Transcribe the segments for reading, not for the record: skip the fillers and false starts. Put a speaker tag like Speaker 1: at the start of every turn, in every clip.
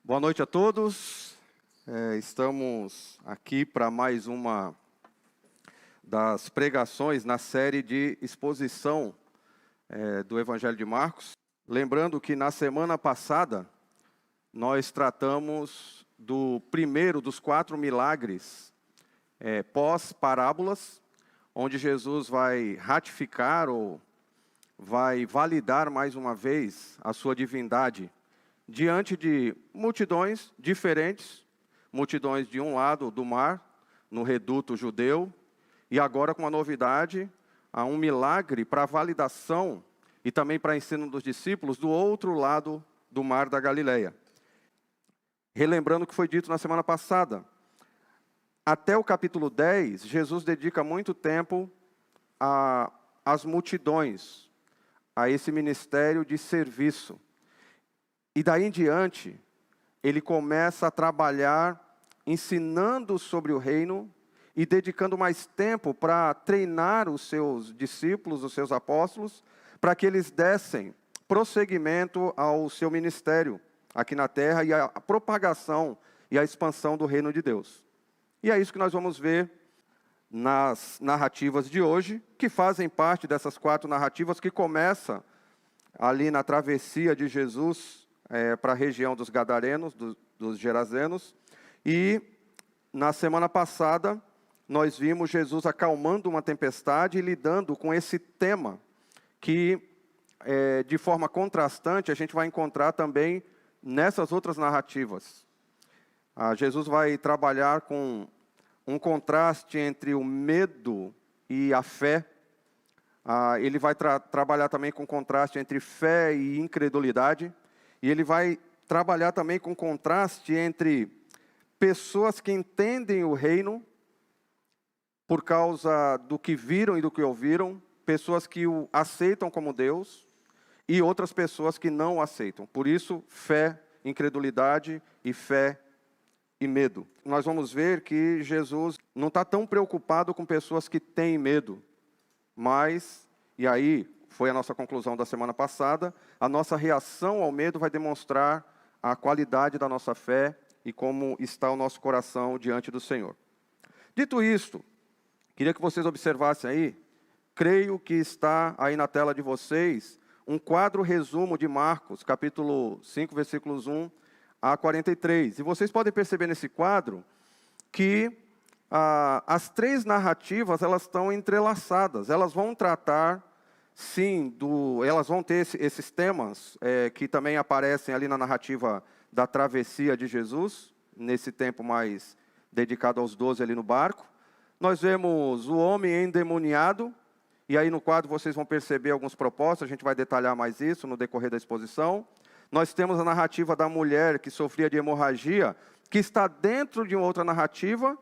Speaker 1: Boa noite a todos. Estamos aqui para mais uma das pregações na série de exposição do Evangelho de Marcos. Lembrando que na semana passada nós tratamos do primeiro dos 4 milagres pós-parábolas, onde Jesus vai ratificar ou vai validar mais uma vez a sua divindade diante de multidões diferentes, multidões de um lado do mar, no reduto judeu, e agora com uma novidade, há um milagre para validação e também para ensino dos discípulos do outro lado do mar da Galileia. Relembrando o que foi dito na semana passada, até o capítulo 10, Jesus dedica muito tempo às multidões, a esse ministério de serviço. E daí em diante, ele começa a trabalhar ensinando sobre o reino e dedicando mais tempo para treinar os seus discípulos, os seus apóstolos, para que eles dessem prosseguimento ao seu ministério aqui na terra e a propagação e a expansão do reino de Deus. E é isso que nós vamos ver nas narrativas de hoje, que fazem parte dessas 4 narrativas que começam ali na travessia de Jesus para a região dos Gadarenos, dos Gerazenos. E na semana passada, nós vimos Jesus acalmando uma tempestade e lidando com esse tema que, de forma contrastante, a gente vai encontrar também nessas outras narrativas. Jesus vai trabalhar com um contraste entre o medo e a fé. Ele vai trabalhar também com contraste entre fé e incredulidade. E ele vai trabalhar também com contraste entre pessoas que entendem o reino por causa do que viram e do que ouviram, pessoas que o aceitam como Deus, e outras pessoas que não o aceitam. Por isso, fé, incredulidade e fé e medo. Nós vamos ver que Jesus não está tão preocupado com pessoas que têm medo, mas, e aí foi a nossa conclusão da semana passada, a nossa reação ao medo vai demonstrar a qualidade da nossa fé e como está o nosso coração diante do Senhor. Dito isto, queria que vocês observassem aí, creio que está aí na tela de vocês, um quadro resumo de Marcos, capítulo 5, versículos 1 a 43. E vocês podem perceber nesse quadro que as 3 narrativas elas estão entrelaçadas, elas vão tratar, sim, elas vão ter esses temas que também aparecem ali na narrativa da travessia de Jesus, nesse tempo mais dedicado aos 12 ali no barco. Nós vemos o homem endemoniado, e aí no quadro vocês vão perceber alguns propósitos, a gente vai detalhar mais isso no decorrer da exposição. Nós temos a narrativa da mulher que sofria de hemorragia, que está dentro de uma outra narrativa.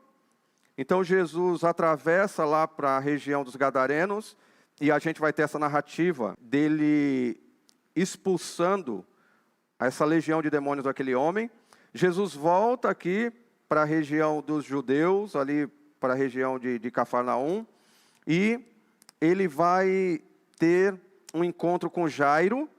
Speaker 1: Então Jesus atravessa lá para a região dos Gadarenos, e a gente vai ter essa narrativa dele expulsando essa legião de demônios daquele homem. Jesus volta aqui para a região dos judeus, ali para a região de Cafarnaum, e ele vai ter um encontro com Jairo,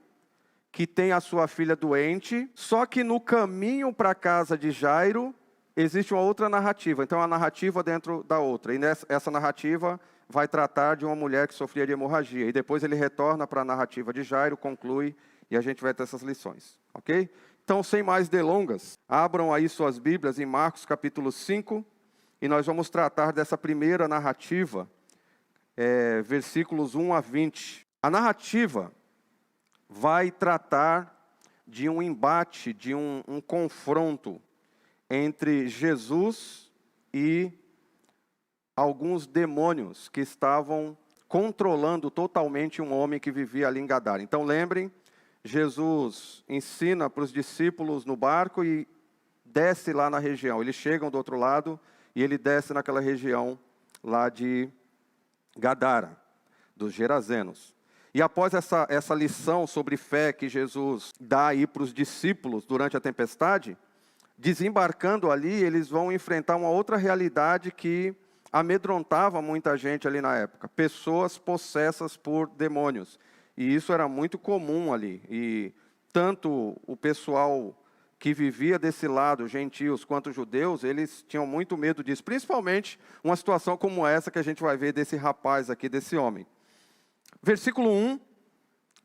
Speaker 1: que tem a sua filha doente, só que no caminho para a casa de Jairo, existe uma outra narrativa, então é uma narrativa dentro da outra, e essa narrativa vai tratar de uma mulher que sofria de hemorragia, e depois ele retorna para a narrativa de Jairo, conclui, e a gente vai ter essas lições, ok? Então, sem mais delongas, abram aí suas Bíblias em Marcos capítulo 5, e nós vamos tratar dessa primeira narrativa, versículos 1 a 20. A narrativa vai tratar de um embate, de um confronto entre Jesus e alguns demônios que estavam controlando totalmente um homem que vivia ali em Gadara. Então lembrem, Jesus ensina para os discípulos no barco e desce lá na região. Eles chegam do outro lado e ele desce naquela região lá de Gadara, dos Gerazenos. E após essa lição sobre fé que Jesus dá aí para os discípulos durante a tempestade, desembarcando ali, eles vão enfrentar uma outra realidade que amedrontava muita gente ali na época. Pessoas possessas por demônios. E isso era muito comum ali. E tanto o pessoal que vivia desse lado, gentios quanto judeus, eles tinham muito medo disso, principalmente uma situação como essa que a gente vai ver desse rapaz aqui, desse homem. Versículo 1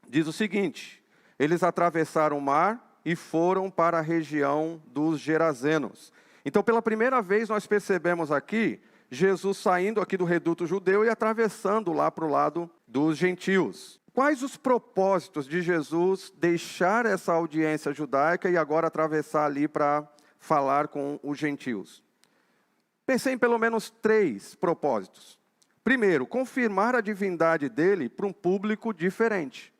Speaker 1: diz o seguinte: eles atravessaram o mar e foram para a região dos Gerazenos. Então, pela primeira vez, nós percebemos aqui Jesus saindo aqui do reduto judeu e atravessando lá para o lado dos gentios. Quais os propósitos de Jesus deixar essa audiência judaica e agora atravessar ali para falar com os gentios? Pensei em pelo menos 3 propósitos. Primeiro, confirmar a divindade dele para um público diferente.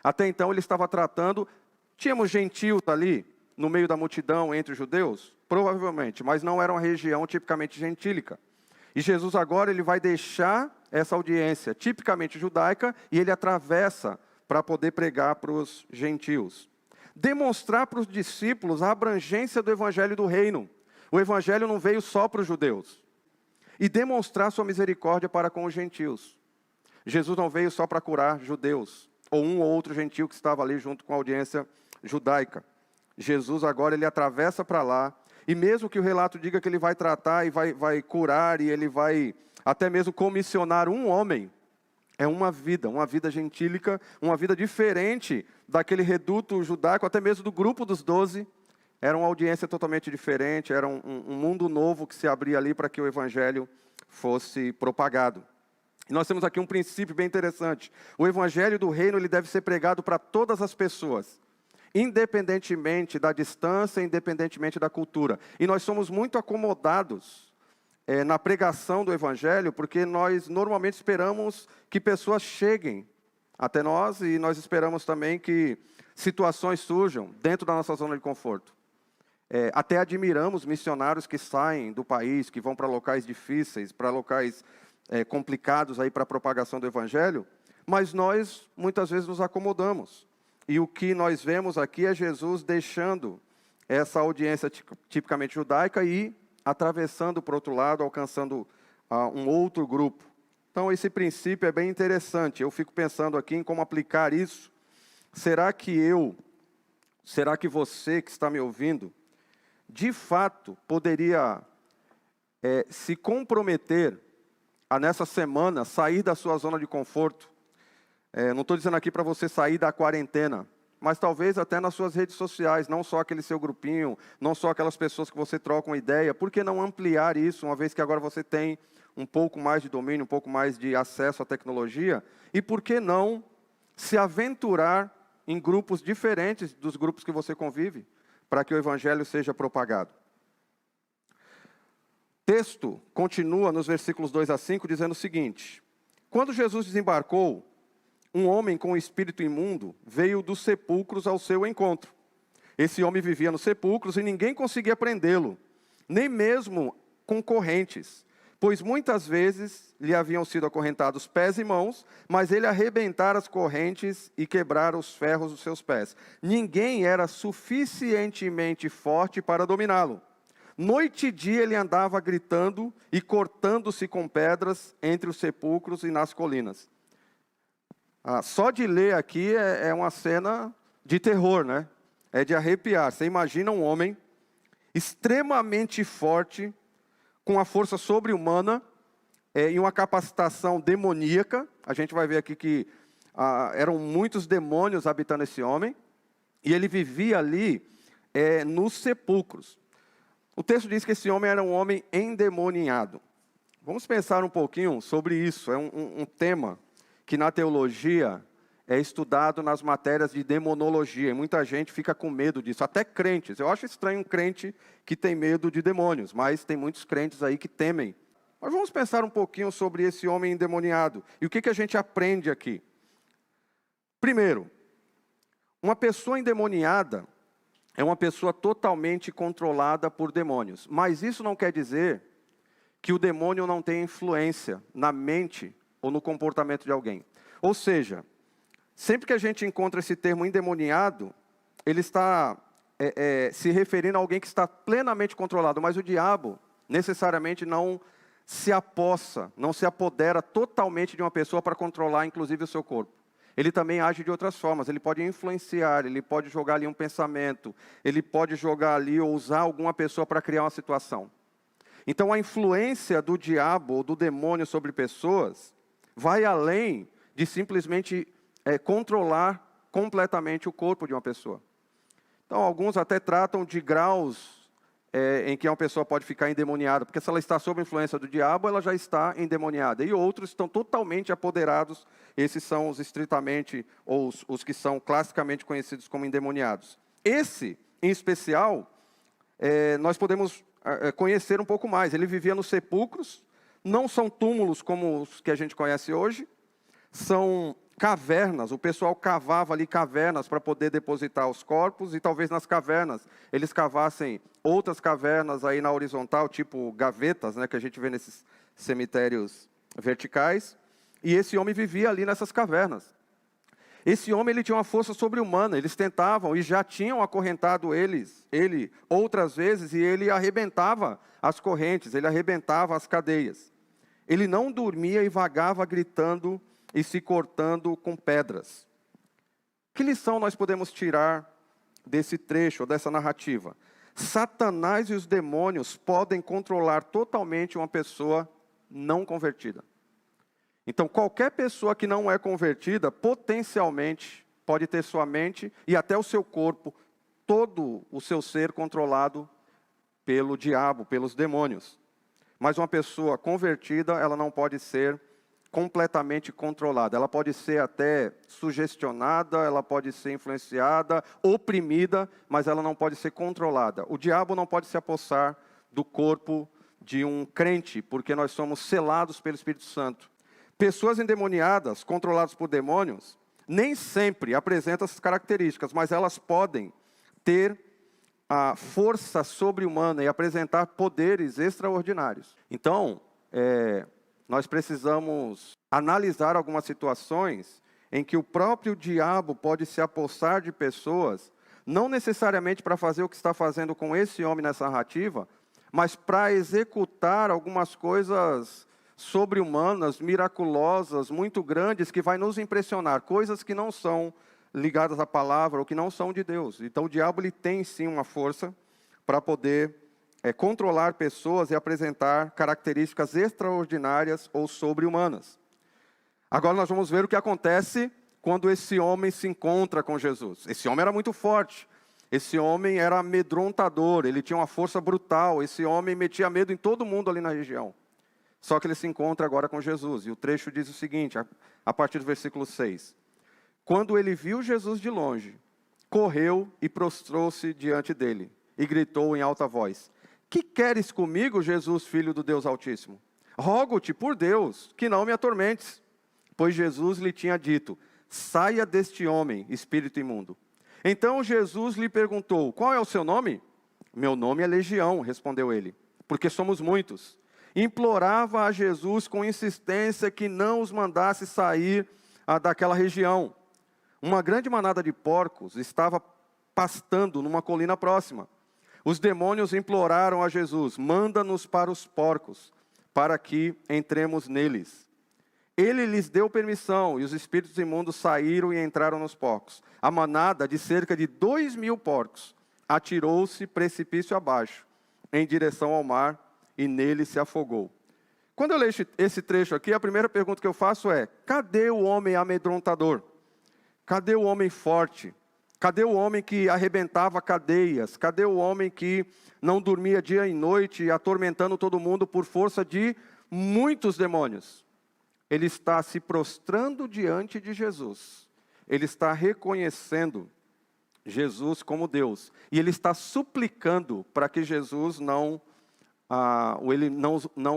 Speaker 1: Até então ele estava tratando, tínhamos gentios ali no meio da multidão entre os judeus? Provavelmente, mas não era uma região tipicamente gentílica. E Jesus agora ele vai deixar essa audiência tipicamente judaica e ele atravessa para poder pregar para os gentios. Demonstrar para os discípulos a abrangência do evangelho do reino. O evangelho não veio só para os judeus. E demonstrar sua misericórdia para com os gentios. Jesus não veio só para curar judeus, ou um ou outro gentio que estava ali junto com a audiência judaica. Jesus agora ele atravessa para lá, e mesmo que o relato diga que ele vai tratar e vai curar, e ele vai até mesmo comissionar um homem, é uma vida gentílica, uma vida diferente daquele reduto judaico, até mesmo do grupo dos 12, era uma audiência totalmente diferente, era um mundo novo que se abria ali para que o evangelho fosse propagado. E nós temos aqui um princípio bem interessante. O evangelho do reino ele deve ser pregado para todas as pessoas, independentemente da distância, independentemente da cultura. E nós somos muito acomodados na pregação do evangelho, porque nós normalmente esperamos que pessoas cheguem até nós e nós esperamos também que situações surjam dentro da nossa zona de conforto. Até admiramos missionários que saem do país, que vão para locais difíceis, para locais complicados aí para a propagação do evangelho, mas nós muitas vezes nos acomodamos. E o que nós vemos aqui é Jesus deixando essa audiência tipicamente judaica e atravessando para o outro lado, alcançando um outro grupo. Então esse princípio é bem interessante. Eu fico pensando aqui em como aplicar isso. Será que você que está me ouvindo, de fato poderia se comprometer a nessa semana sair da sua zona de conforto? Não estou dizendo aqui para você sair da quarentena, mas talvez até nas suas redes sociais, não só aquele seu grupinho, não só aquelas pessoas que você troca uma ideia. Por que não ampliar isso, uma vez que agora você tem um pouco mais de domínio, um pouco mais de acesso à tecnologia? E por que não se aventurar em grupos diferentes dos grupos que você convive, para que o evangelho seja propagado? O texto continua nos versículos 2 a 5, dizendo o seguinte: quando Jesus desembarcou, um homem com espírito imundo veio dos sepulcros ao seu encontro. Esse homem vivia nos sepulcros e ninguém conseguia prendê-lo, nem mesmo com correntes, pois muitas vezes lhe haviam sido acorrentados pés e mãos, mas ele arrebentara as correntes e quebrara os ferros dos seus pés. Ninguém era suficientemente forte para dominá-lo. Noite e dia ele andava gritando e cortando-se com pedras entre os sepulcros e nas colinas. Só de ler aqui é uma cena de terror, né? É de arrepiar. Você imagina um homem extremamente forte, com a força sobre-humana e uma capacitação demoníaca. A gente vai ver aqui que eram muitos demônios habitando esse homem. E ele vivia ali nos sepulcros. O texto diz que esse homem era um homem endemoniado. Vamos pensar um pouquinho sobre isso. É um tema que na teologia é estudado nas matérias de demonologia, e muita gente fica com medo disso, até crentes. Eu acho estranho um crente que tem medo de demônios, mas tem muitos crentes aí que temem. Mas vamos pensar um pouquinho sobre esse homem endemoniado, e o que a gente aprende aqui? Primeiro, uma pessoa endemoniada é uma pessoa totalmente controlada por demônios, mas isso não quer dizer que o demônio não tem influência na mente ou no comportamento de alguém. Ou seja, sempre que a gente encontra esse termo endemoniado, ele está se referindo a alguém que está plenamente controlado, mas o diabo necessariamente não se apossa, não se apodera totalmente de uma pessoa para controlar inclusive o seu corpo. ele também age de outras formas. Ele pode influenciar, ele pode jogar ali um pensamento, ele pode jogar ali ou usar alguma pessoa para criar uma situação. Então, a influência do diabo ou do demônio sobre pessoas vai além de simplesmente controlar completamente o corpo de uma pessoa. Então, alguns até tratam de graus em que uma pessoa pode ficar endemoniada, porque se ela está sob a influência do diabo, ela já está endemoniada. E outros estão totalmente apoderados, esses são os estritamente, ou os que são classicamente conhecidos como endemoniados. Esse, em especial, nós podemos conhecer um pouco mais. Ele vivia nos sepulcros, não são túmulos como os que a gente conhece hoje, são cavernas, o pessoal cavava ali cavernas para poder depositar os corpos, e talvez nas cavernas eles cavassem outras cavernas aí na horizontal, tipo gavetas, né, que a gente vê nesses cemitérios verticais, e esse homem vivia ali nessas cavernas. Esse homem ele tinha uma força sobre-humana, eles tentavam e já tinham acorrentado ele outras vezes, e ele arrebentava as correntes, ele arrebentava as cadeias. Ele não dormia e vagava gritando e se cortando com pedras. Que lição nós podemos tirar desse trecho, dessa narrativa? Satanás e os demônios podem controlar totalmente uma pessoa não convertida. Então, qualquer pessoa que não é convertida, potencialmente, pode ter sua mente e até o seu corpo, todo o seu ser controlado pelo diabo, pelos demônios. Mas uma pessoa convertida, ela não pode ser completamente controlada. Ela pode ser até sugestionada, ela pode ser influenciada, oprimida, mas ela não pode ser controlada. O diabo não pode se apossar do corpo de um crente, porque nós somos selados pelo Espírito Santo. Pessoas endemoniadas, controladas por demônios, nem sempre apresentam essas características, mas elas podem ter a força sobre-humana e apresentar poderes extraordinários. Então, nós precisamos analisar algumas situações em que o próprio diabo pode se apossar de pessoas, não necessariamente para fazer o que está fazendo com esse homem nessa narrativa, mas para executar algumas coisas sobre-humanas, miraculosas, muito grandes, que vai nos impressionar, coisas que não são ligadas à palavra ou que não são de Deus. Então o diabo ele tem sim uma força para poder controlar pessoas e apresentar características extraordinárias ou sobre-humanas. Agora nós vamos ver o que acontece quando esse homem se encontra com Jesus. Esse homem era muito forte, esse homem era amedrontador, ele tinha uma força brutal, esse homem metia medo em todo mundo ali na região. Só que ele se encontra agora com Jesus, e o trecho diz o seguinte, a partir do versículo 6. Quando ele viu Jesus de longe, correu e prostrou-se diante dele, e gritou em alta voz: Que queres comigo, Jesus, filho do Deus Altíssimo? Rogo-te, por Deus, que não me atormentes. Pois Jesus lhe tinha dito: Saia deste homem, espírito imundo. Então Jesus lhe perguntou: Qual é o seu nome? Meu nome é Legião, respondeu ele, porque somos muitos. Implorava a Jesus com insistência que não os mandasse sair daquela região. Uma grande manada de porcos estava pastando numa colina próxima. Os demônios imploraram a Jesus: Manda-nos para os porcos, para que entremos neles. Ele lhes deu permissão, e os espíritos imundos saíram e entraram nos porcos. A manada, de cerca de 2.000 porcos, atirou-se precipício abaixo, em direção ao mar, e nele se afogou. Quando eu leio esse trecho aqui, a primeira pergunta que eu faço é: cadê o homem amedrontador? Cadê o homem forte? Cadê o homem que arrebentava cadeias? Cadê o homem que não dormia dia e noite, atormentando todo mundo por força de muitos demônios? Ele está se prostrando diante de Jesus. Ele está reconhecendo Jesus como Deus. E ele está suplicando para que Jesus não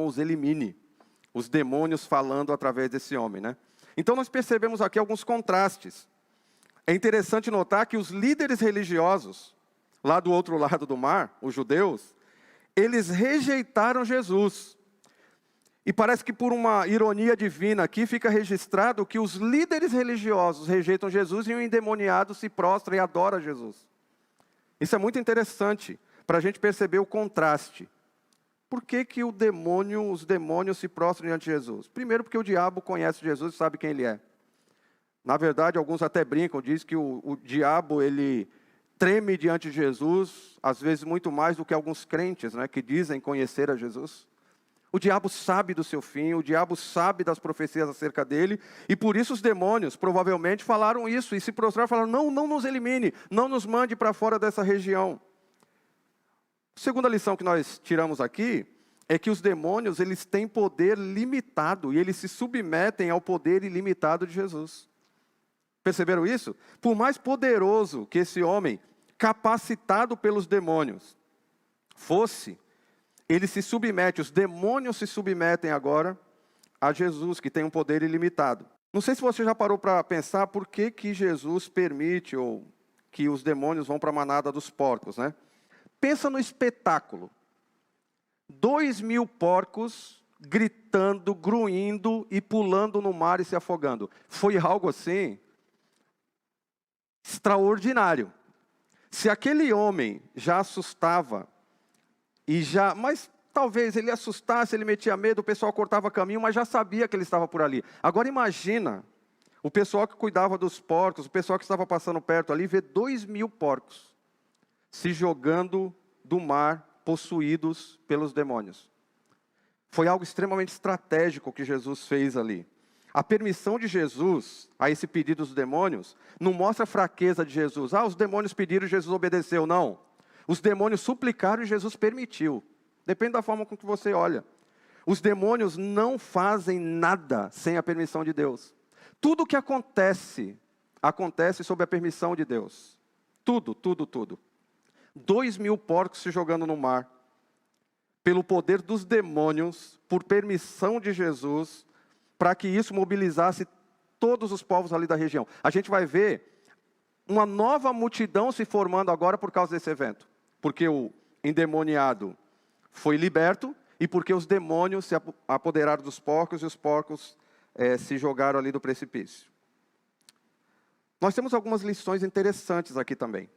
Speaker 1: os elimine. Os demônios falando através desse homem, né? Então nós percebemos aqui alguns contrastes. É interessante notar que os líderes religiosos, lá do outro lado do mar, os judeus, eles rejeitaram Jesus. E parece que por uma ironia divina aqui fica registrado que os líderes religiosos rejeitam Jesus e o endemoniado se prostra e adora Jesus. Isso é muito interessante para a gente perceber o contraste. Por que os demônios se prostram diante de Jesus? Primeiro porque o diabo conhece Jesus e sabe quem ele é. Na verdade, alguns até brincam, diz que o diabo, ele treme diante de Jesus, às vezes muito mais do que alguns crentes, né, que dizem conhecer a Jesus. O diabo sabe do seu fim, o diabo sabe das profecias acerca dele, e por isso os demônios provavelmente falaram isso, e se prostraram e falaram, não, não nos elimine, não nos mande para fora dessa região. A segunda lição que nós tiramos aqui, é que os demônios, eles têm poder limitado, e eles se submetem ao poder ilimitado de Jesus. Perceberam isso? Por mais poderoso que esse homem, capacitado pelos demônios, fosse, ele se submete, os demônios se submetem agora a Jesus, que tem um poder ilimitado. Não sei se você já parou para pensar por que Jesus permite, ou que os demônios vão para a manada dos porcos, né? Pensa no espetáculo. 2.000 porcos gritando, grunhindo e pulando no mar e se afogando. Foi algo assim extraordinário. Se aquele homem já assustava, mas talvez ele assustasse, ele metia medo, o pessoal cortava caminho, mas já sabia que ele estava por ali. Agora imagina, o pessoal que cuidava dos porcos, o pessoal que estava passando perto ali, vê 2.000 porcos se jogando do mar, possuídos pelos demônios. Foi algo extremamente estratégico que Jesus fez ali. A permissão de Jesus a esse pedido dos demônios não mostra a fraqueza de Jesus. Os demônios pediram e Jesus obedeceu. Não. Os demônios suplicaram e Jesus permitiu. Depende da forma com que você olha. Os demônios não fazem nada sem a permissão de Deus. Tudo o que acontece, acontece sob a permissão de Deus. Tudo, tudo, tudo. 2.000 porcos se jogando no mar, pelo poder dos demônios, por permissão de Jesus, para que isso mobilizasse todos os povos ali da região. A gente vai ver uma nova multidão se formando agora por causa desse evento. Porque o endemoniado foi liberto e porque os demônios se apoderaram dos porcos e os porcos se jogaram ali do precipício. Nós temos algumas lições interessantes aqui também.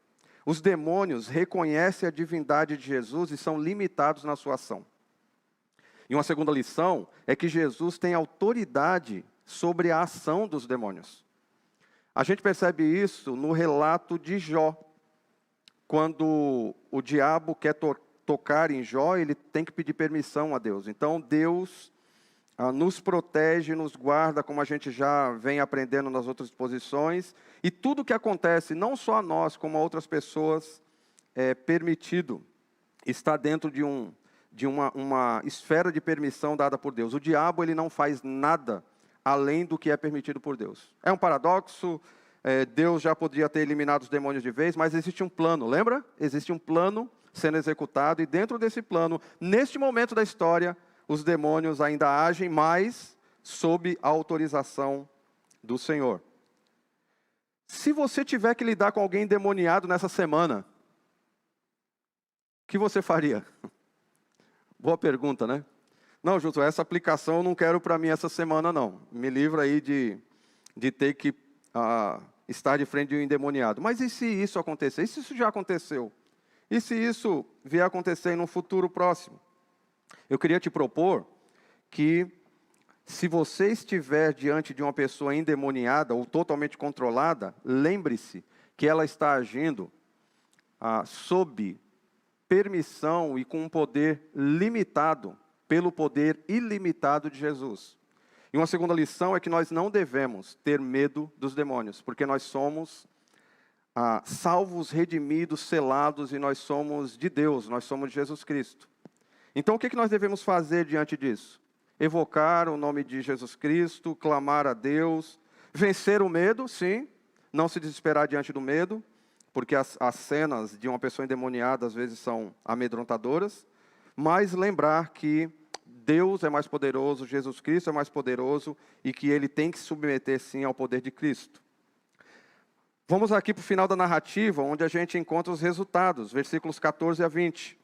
Speaker 1: Os demônios reconhecem a divindade de Jesus e são limitados na sua ação. E uma segunda lição é que Jesus tem autoridade sobre a ação dos demônios. A gente percebe isso no relato de Jó. Quando o diabo quer tocar em Jó, ele tem que pedir permissão a Deus. Então Deus nos protege, nos guarda, como a gente já vem aprendendo nas outras exposições. E tudo que acontece, não só a nós, como a outras pessoas, é permitido. Está dentro de uma esfera de permissão dada por Deus. O diabo, ele não faz nada além do que é permitido por Deus. É um paradoxo, Deus já poderia ter eliminado os demônios de vez, mas existe um plano, lembra? Existe um plano sendo executado, e dentro desse plano, neste momento da história, os demônios ainda agem mais sob a autorização do Senhor. Se você tiver que lidar com alguém endemoniado nessa semana, o que você faria? Boa pergunta, né? Não, Justo, essa aplicação eu não quero para mim essa semana, não. Me livra aí de ter que estar de frente de um endemoniado. Mas e se isso acontecer? E se isso já aconteceu? E se isso vier a acontecer em um futuro próximo? Eu queria te propor que, se você estiver diante de uma pessoa endemoniada ou totalmente controlada, lembre-se que ela está agindo sob permissão e com um poder limitado pelo poder ilimitado de Jesus. E uma segunda lição é que nós não devemos ter medo dos demônios, porque nós somos salvos, redimidos, selados, e nós somos de Deus, nós somos de Jesus Cristo. Então o que nós devemos fazer diante disso? Evocar o nome de Jesus Cristo, clamar a Deus, vencer o medo, sim, não se desesperar diante do medo, porque as cenas de uma pessoa endemoniada às vezes são amedrontadoras, mas lembrar que Deus é mais poderoso, Jesus Cristo é mais poderoso, e que Ele tem que se submeter sim ao poder de Cristo. Vamos aqui para o final da narrativa, onde a gente encontra os resultados, versículos 14 a 20.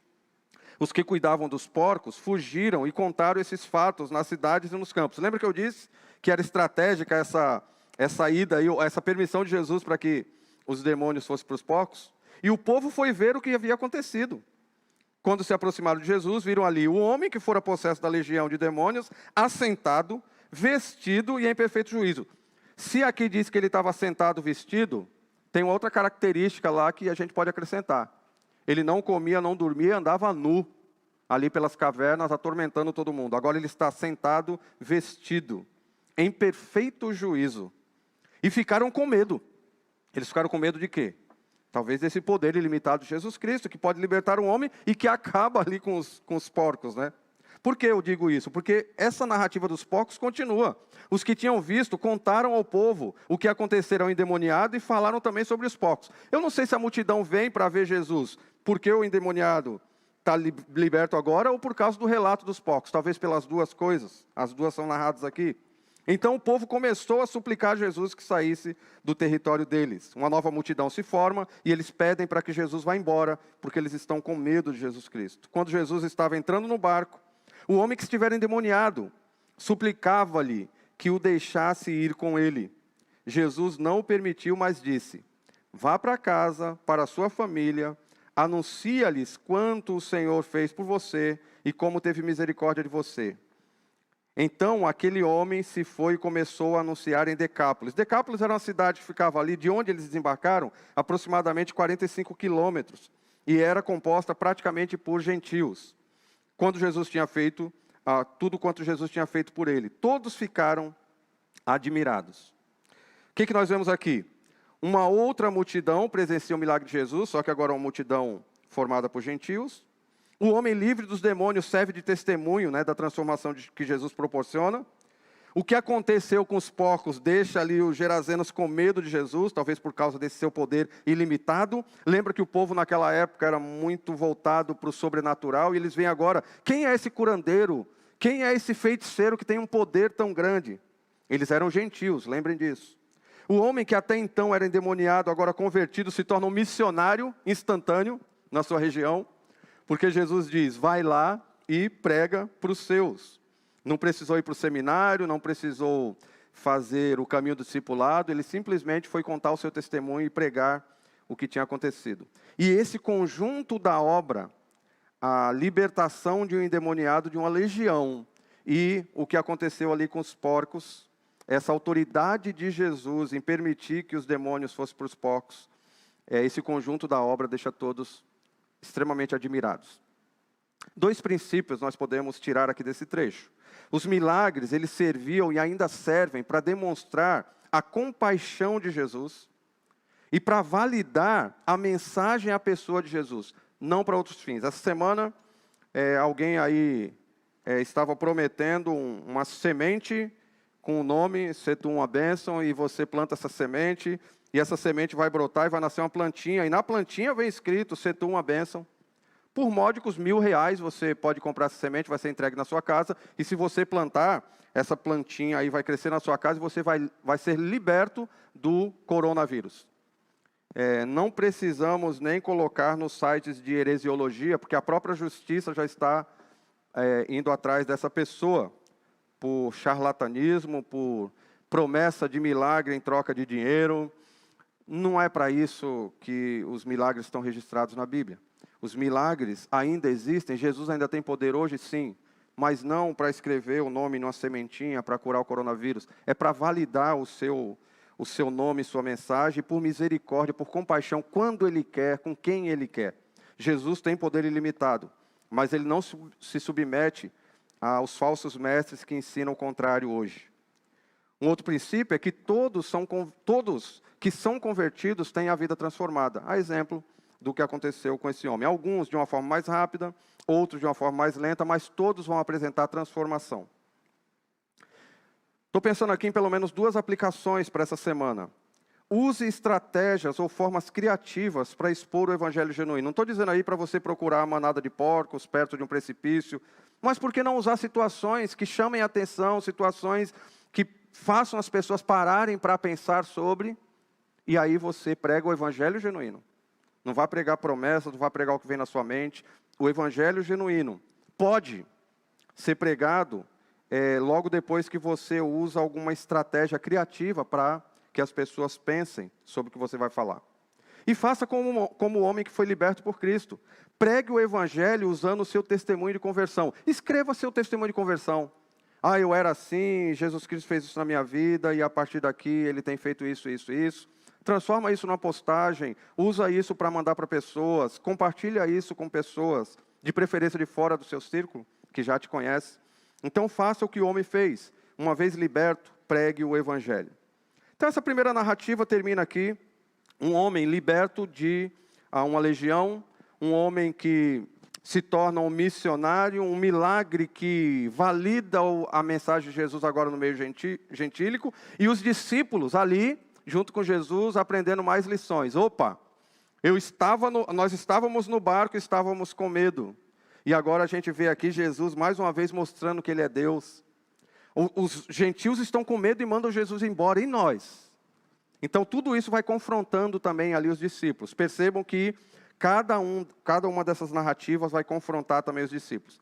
Speaker 1: Os que cuidavam dos porcos fugiram e contaram esses fatos nas cidades e nos campos. Lembra que eu disse que era estratégica essa ida, essa permissão de Jesus para que os demônios fossem para os porcos? E o povo foi ver o que havia acontecido. Quando se aproximaram de Jesus, viram ali o homem que fora possesso da legião de demônios, assentado, vestido e em perfeito juízo. Se aqui diz que ele estava sentado vestido, tem outra característica lá que a gente pode acrescentar. Ele não comia, não dormia, andava nu, ali pelas cavernas, atormentando todo mundo. Agora ele está sentado vestido, em perfeito juízo. E ficaram com medo. Eles ficaram com medo de quê? Talvez desse poder ilimitado de Jesus Cristo, que pode libertar um homem e que acaba ali com os porcos, né? Por que eu digo isso? Porque essa narrativa dos porcos continua. Os que tinham visto contaram ao povo o que acontecera ao endemoniado e falaram também sobre os porcos. Eu não sei se a multidão vem para ver Jesus porque o endemoniado está liberto agora ou por causa do relato dos porcos. Talvez pelas duas coisas. As duas são narradas aqui. Então o povo começou a suplicar a Jesus que saísse do território deles. Uma nova multidão se forma e eles pedem para que Jesus vá embora, porque eles estão com medo de Jesus Cristo. Quando Jesus estava entrando no barco, o homem que estivera endemoniado suplicava-lhe que o deixasse ir com ele. Jesus não o permitiu, mas disse: vá para casa, para a sua família, anuncia-lhes quanto o Senhor fez por você e como teve misericórdia de você. Então aquele homem se foi e começou a anunciar em Decápolis. Decápolis era uma cidade que ficava ali, de onde eles desembarcaram, aproximadamente 45 quilômetros. E era composta praticamente por gentios. Quando Jesus tinha feito, tudo quanto Jesus tinha feito por ele. Todos ficaram admirados. O que nós vemos aqui? Uma outra multidão presencia o milagre de Jesus, só que agora é uma multidão formada por gentios. O homem livre dos demônios serve de testemunho, né, da transformação que Jesus proporciona. O que aconteceu com os porcos deixa ali os gerazenos com medo de Jesus, talvez por causa desse seu poder ilimitado. Lembra que o povo naquela época era muito voltado para o sobrenatural, e eles veem agora, quem é esse curandeiro? Quem é esse feiticeiro que tem um poder tão grande? Eles eram gentios, lembrem disso. O homem que até então era endemoniado, agora convertido, se torna um missionário instantâneo na sua região, porque Jesus diz, vai lá e prega para os seus. Não precisou ir para o seminário, não precisou fazer o caminho do discipulado, ele simplesmente foi contar o seu testemunho e pregar o que tinha acontecido. E esse conjunto da obra, a libertação de um endemoniado de uma legião, e o que aconteceu ali com os porcos, essa autoridade de Jesus em permitir que os demônios fossem para os porcos, esse conjunto da obra deixa todos extremamente admirados. 2 princípios nós podemos tirar aqui desse trecho. Os milagres, eles serviam e ainda servem para demonstrar a compaixão de Jesus e para validar a mensagem à pessoa de Jesus, não para outros fins. Essa semana, alguém aí estava prometendo uma semente com o nome, ser tu uma bênção, e você planta essa semente, e essa semente vai brotar e vai nascer uma plantinha, e na plantinha vem escrito, ser tu uma bênção. Por módicos R$1.000 você pode comprar essa semente, vai ser entregue na sua casa, e se você plantar, essa plantinha aí vai crescer na sua casa e você vai ser liberto do coronavírus. Não precisamos nem colocar nos sites de heresiologia, porque a própria justiça já está indo atrás dessa pessoa, por charlatanismo, por promessa de milagre em troca de dinheiro. Não é para isso que os milagres estão registrados na Bíblia. Os milagres ainda existem, Jesus ainda tem poder hoje, sim, mas não para escrever o nome numa sementinha para curar o coronavírus. É para validar o seu nome e sua mensagem, por misericórdia, por compaixão, quando Ele quer, com quem Ele quer. Jesus tem poder ilimitado, mas Ele não se submete aos falsos mestres que ensinam o contrário hoje. Um outro princípio é que todos que são convertidos têm a vida transformada. A exemplo do que aconteceu com esse homem. Alguns de uma forma mais rápida, outros de uma forma mais lenta, mas todos vão apresentar transformação. Estou pensando aqui em pelo menos 2 aplicações para essa semana. Use estratégias ou formas criativas para expor o evangelho genuíno. Não estou dizendo aí para você procurar uma manada de porcos perto de um precipício, mas por que não usar situações que chamem a atenção, situações que façam as pessoas pararem para pensar sobre, e aí você prega o evangelho genuíno. Não vá pregar promessas, não vá pregar o que vem na sua mente. O evangelho genuíno pode ser pregado logo depois que você usa alguma estratégia criativa para que as pessoas pensem sobre o que você vai falar. E faça como o homem que foi liberto por Cristo. Pregue o evangelho usando o seu testemunho de conversão. Escreva seu testemunho de conversão. Ah, eu era assim, Jesus Cristo fez isso na minha vida, e a partir daqui ele tem feito isso, isso, isso. Transforma isso numa postagem, usa isso para mandar para pessoas, compartilha isso com pessoas, de preferência de fora do seu círculo, que já te conhece. Então faça o que o homem fez. Uma vez liberto, pregue o evangelho. Então essa primeira narrativa termina aqui. Um homem liberto de uma legião, um homem que se torna um missionário, um milagre que valida a mensagem de Jesus agora no meio gentílico, e os discípulos ali, junto com Jesus, aprendendo mais lições. Opa, nós estávamos no barco, estávamos com medo. E agora a gente vê aqui Jesus mais uma vez mostrando que Ele é Deus. Os gentios estão com medo e mandam Jesus embora, e nós? Então tudo isso vai confrontando também ali os discípulos. Percebam que cada uma dessas narrativas vai confrontar também os discípulos.